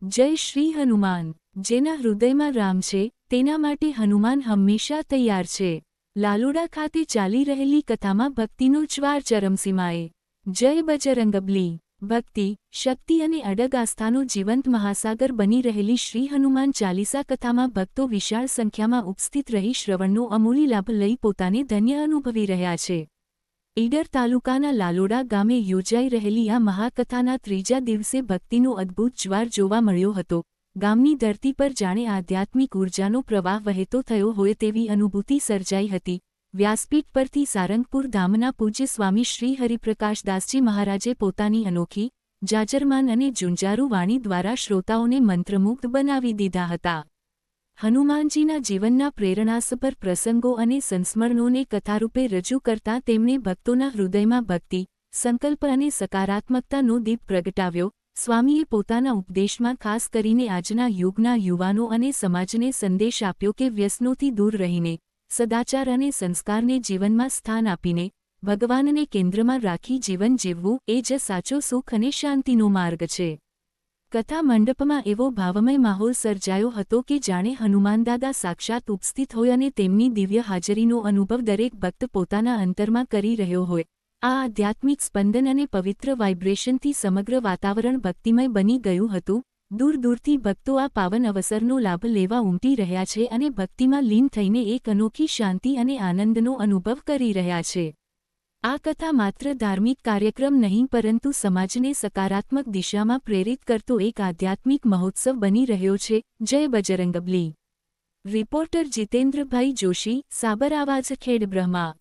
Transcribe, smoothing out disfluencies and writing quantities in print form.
જય શ્રી હનુમાન। જેના હૃદયમાં રામ છે તેના માટે હનુમાન હંમેશા તૈયાર છે। લાલોડા ખાતે ચાલી રહેલી કથામાં ભક્તિનો જ્વાર ચરમસીમાએ। જય બજરંગબલી। ભક્તિ, શક્તિ અને અડગ આસ્થાનો જીવંત મહાસાગર બની રહેલી શ્રી હનુમાન ચાલીસા કથામાં ભક્તો વિશાળ સંખ્યામાં ઉપસ્થિત રહી શ્રવણનો અમૂલ્ય લાભ લઈ પોતાને ધન્ય અનુભવી રહ્યા છે। ઈડર તાલુકાના લાલોડા ગામે યોજાઈ રહેલી આ મહાકથાના ત્રીજા દિવસે ભક્તિનો અદ્ભુત જ્વાર જોવા મળ્યો હતો। ગામની ધરતી પર જાણે આધ્યાત્મિક ઊર્જાનો પ્રવાહ વહેતો થયો હોય તેવી અનુભૂતિ સર્જાઈ હતી। વ્યાસપીઠ પરથી સારંગપુર ધામના પૂજ્ય સ્વામી શ્રી હરિપ્રકાશદાસજી મહારાજે પોતાની અનોખી, જાજરમાન અને ઝુંઝારૂ વાણી દ્વારા શ્રોતાઓને મંત્રમુગ્ધ બનાવી દીધા હતા। હનુમાનજીના જીવનના પ્રેરણાસભર પ્રસંગો અને સંસ્મરણોને કથારૂપે રજૂ કરતાં તેમણે ભક્તોના હૃદયમાં ભક્તિ, સંકલ્પ અને સકારાત્મકતાનો દીપ પ્રગટાવ્યો। સ્વામીએ પોતાના ઉપદેશમાં ખાસ કરીને આજના યુગના યુવાનો અને સમાજને સંદેશ આપ્યો કે વ્યસનોથી દૂર રહીને, સદાચાર અને સંસ્કારને જીવનમાં સ્થાન આપીને, ભગવાનને કેન્દ્રમાં રાખી જીવન જીવવું એ જ સાચો સુખ અને શાંતિનો માર્ગ છે। કથા મંડપમાં એવો ભાવમય માહોલ સર્જાયો હતો કે જાણે હનુમાનદાદા સાક્ષાત ઉપસ્થિત હોય અને તેમની દિવ્ય હાજરીનો અનુભવ દરેક ભક્ત પોતાના અંતરમાં કરી રહ્યો હોય। આ આધ્યાત્મિક સ્પંદન અને પવિત્ર વાઇબ્રેશનથી સમગ્ર વાતાવરણ ભક્તિમય બની ગયું હતું। દૂર દૂરથી ભક્તો આ પાવન અવસરનો લાભ લેવા ઉમટી રહ્યા છે અને ભક્તિમાં લીન થઈને એક અનોખી શાંતિ અને આનંદનો અનુભવ કરી રહ્યા છે। આ કથા માત્ર ધાર્મિક કાર્યક્રમ નહીં પરંતુ સમાજને સકારાત્મક દિશામાં પ્રેરિત કરતો એક આધ્યાત્મિક મહોત્સવ બની રહ્યો છે। જય બજરંગબલી। રિપોર્ટર જીતેન્દ્રભાઈ જોશી, સાબર આવાજ ખેડ બ્રહ્મા।